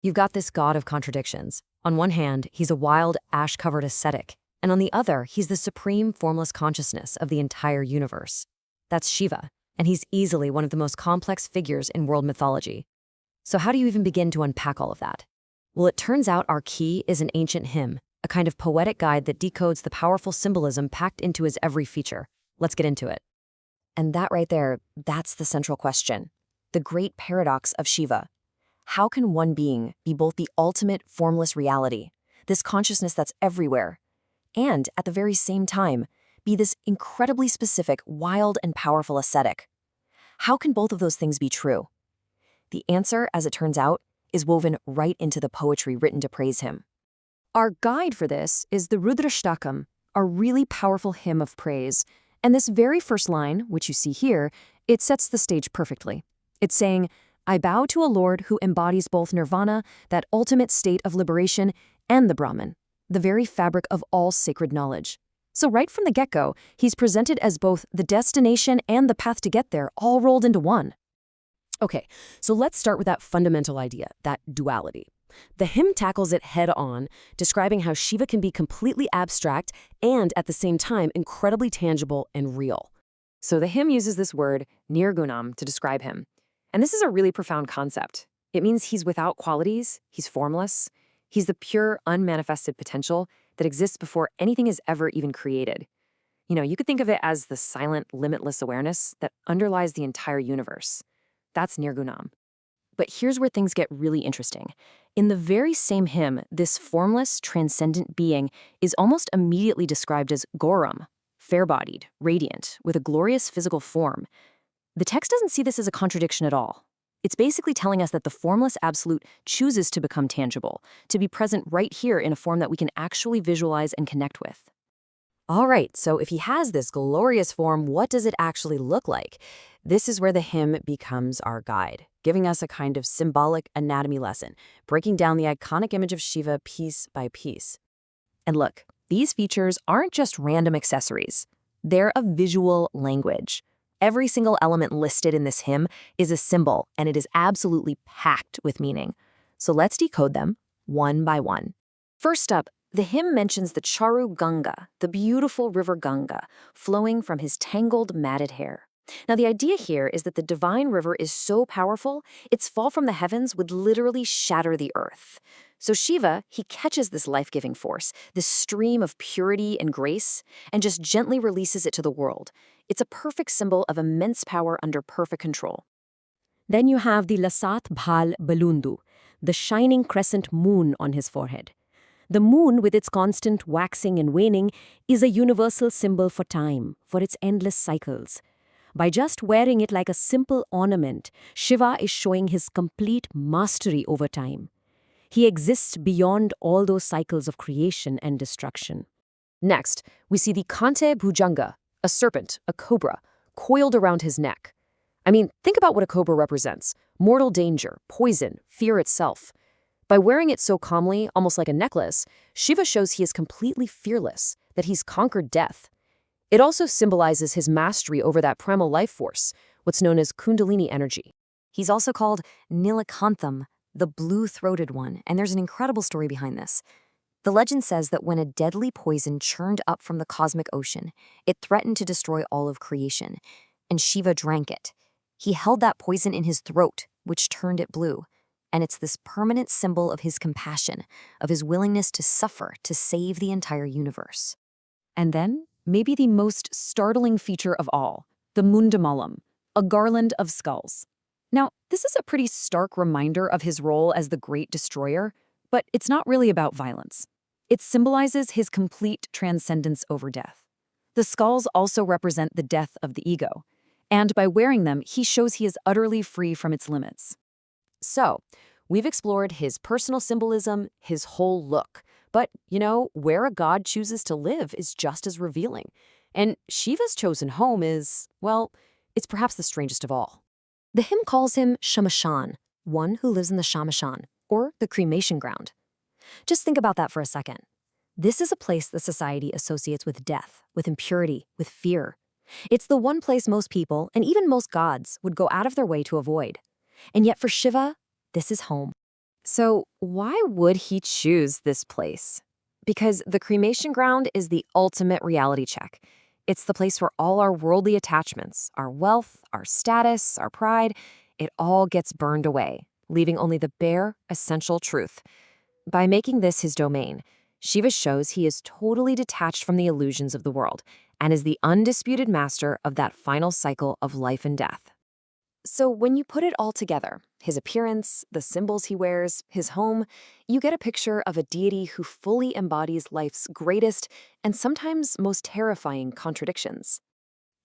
You've got this god of contradictions. On one hand, he's a wild, ash-covered ascetic, and on the other, he's the supreme formless consciousness of the entire universe. That's Shiva, and he's easily one of the most complex figures in world mythology. So how do you even begin to unpack all of that? Well, it turns out our key is an ancient hymn, a kind of poetic guide that decodes the powerful symbolism packed into his every feature. Let's get into it. And that right there, that's the central question. The great paradox of Shiva. How can one being be both the ultimate formless reality, this consciousness that's everywhere, and at the very same time, be this incredibly specific, wild, and powerful ascetic? How can both of those things be true? The answer, as it turns out, is woven right into the poetry written to praise him. Our guide for this is the Rudrashtakam, a really powerful hymn of praise. And this very first line, which you see here, it sets the stage perfectly. It's saying, I bow to a Lord who embodies both nirvana, that ultimate state of liberation, and the Brahman, the very fabric of all sacred knowledge. So right from the get-go, he's presented as both the destination and the path to get there, all rolled into one. Okay, so let's start with that fundamental idea, that duality. The hymn tackles it head-on, describing how Shiva can be completely abstract and, at the same time, incredibly tangible and real. So the hymn uses this word, nirgunam, to describe him. And this is a really profound concept. It means he's without qualities, he's formless, he's the pure, unmanifested potential that exists before anything is ever even created. You could think of it as the silent, limitless awareness that underlies the entire universe. That's nirgunam. But here's where things get really interesting. In the very same hymn, this formless, transcendent being is almost immediately described as Gauram, fair-bodied, radiant, with a glorious physical form. The text doesn't see this as a contradiction at all. It's basically telling us that the formless absolute chooses to become tangible, to be present right here in a form that we can actually visualize and connect with. All right, so if he has this glorious form, what does it actually look like? This is where the hymn becomes our guide, giving us a kind of symbolic anatomy lesson, breaking down the iconic image of Shiva piece by piece. And look, these features aren't just random accessories. They're a visual language. Every single element listed in this hymn is a symbol, and it is absolutely packed with meaning. So let's decode them one by one. First up, the hymn mentions the Charu Ganga, the beautiful river Ganga, flowing from his tangled, matted hair. Now, the idea here is that the divine river is so powerful, its fall from the heavens would literally shatter the earth. So Shiva, he catches this life-giving force, this stream of purity and grace, and just gently releases it to the world. It's a perfect symbol of immense power under perfect control. Then you have the Lasat Bhal Balundu, the shining crescent moon on his forehead. The moon, with its constant waxing and waning, is a universal symbol for time, for its endless cycles. By just wearing it like a simple ornament, Shiva is showing his complete mastery over time. He exists beyond all those cycles of creation and destruction. Next, we see the Kante Bhujanga, a serpent, a cobra, coiled around his neck. I mean, think about what a cobra represents: mortal danger, poison, fear itself. By wearing it so calmly, almost like a necklace, Shiva shows he is completely fearless, that he's conquered death. It also symbolizes his mastery over that primal life force, what's known as Kundalini energy. He's also called Nilakantham, the blue-throated one, and there's an incredible story behind this. The legend says that when a deadly poison churned up from the cosmic ocean, it threatened to destroy all of creation, and Shiva drank it. He held that poison in his throat, which turned it blue, and it's this permanent symbol of his compassion, of his willingness to suffer to save the entire universe. And then, maybe the most startling feature of all, the Mundamalam, a garland of skulls. Now, this is a pretty stark reminder of his role as the great destroyer, but it's not really about violence. It symbolizes his complete transcendence over death. The skulls also represent the death of the ego, and by wearing them, he shows he is utterly free from its limits. So, we've explored his personal symbolism, his whole look. But, where a god chooses to live is just as revealing. And Shiva's chosen home is, well, it's perhaps the strangest of all. The hymn calls him Shamashan, one who lives in the Shamashan, or the cremation ground. Just think about that for a second. This is a place that society associates with death, with impurity, with fear. It's the one place most people, and even most gods, would go out of their way to avoid. And yet for Shiva, this is home. So, why would he choose this place? Because the cremation ground is the ultimate reality check. It's the place where all our worldly attachments, our wealth, our status, our pride, it all gets burned away, leaving only the bare, essential truth. By making this his domain, Shiva shows he is totally detached from the illusions of the world and is the undisputed master of that final cycle of life and death. So when you put it all together, his appearance, the symbols he wears, his home, you get a picture of a deity who fully embodies life's greatest and sometimes most terrifying contradictions.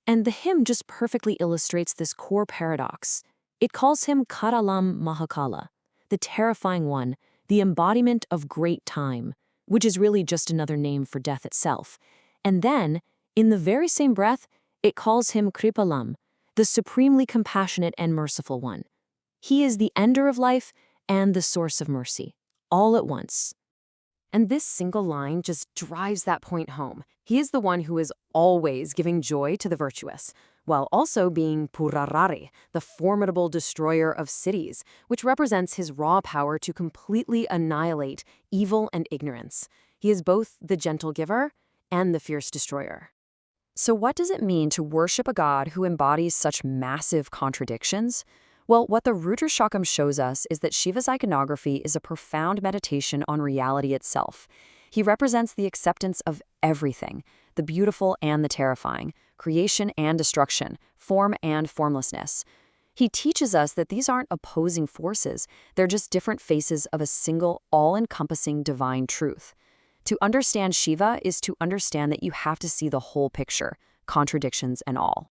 And the hymn just perfectly illustrates this core paradox. It calls him Karalam Mahakala, the terrifying one, the embodiment of great time, which is really just another name for death itself. And then, in the very same breath, it calls him Kripalam, the supremely compassionate and merciful one. He is the ender of life and the source of mercy, all at once. And this single line just drives that point home. He is the one who is always giving joy to the virtuous, while also being Purarari, the formidable destroyer of cities, which represents his raw power to completely annihilate evil and ignorance. He is both the gentle giver and the fierce destroyer. So what does it mean to worship a god who embodies such massive contradictions? Well, what the Rudrashtakam shows us is that Shiva's iconography is a profound meditation on reality itself. He represents the acceptance of everything, the beautiful and the terrifying, creation and destruction, form and formlessness. He teaches us that these aren't opposing forces, they're just different faces of a single, all-encompassing divine truth. To understand Shiva is to understand that you have to see the whole picture, contradictions and all.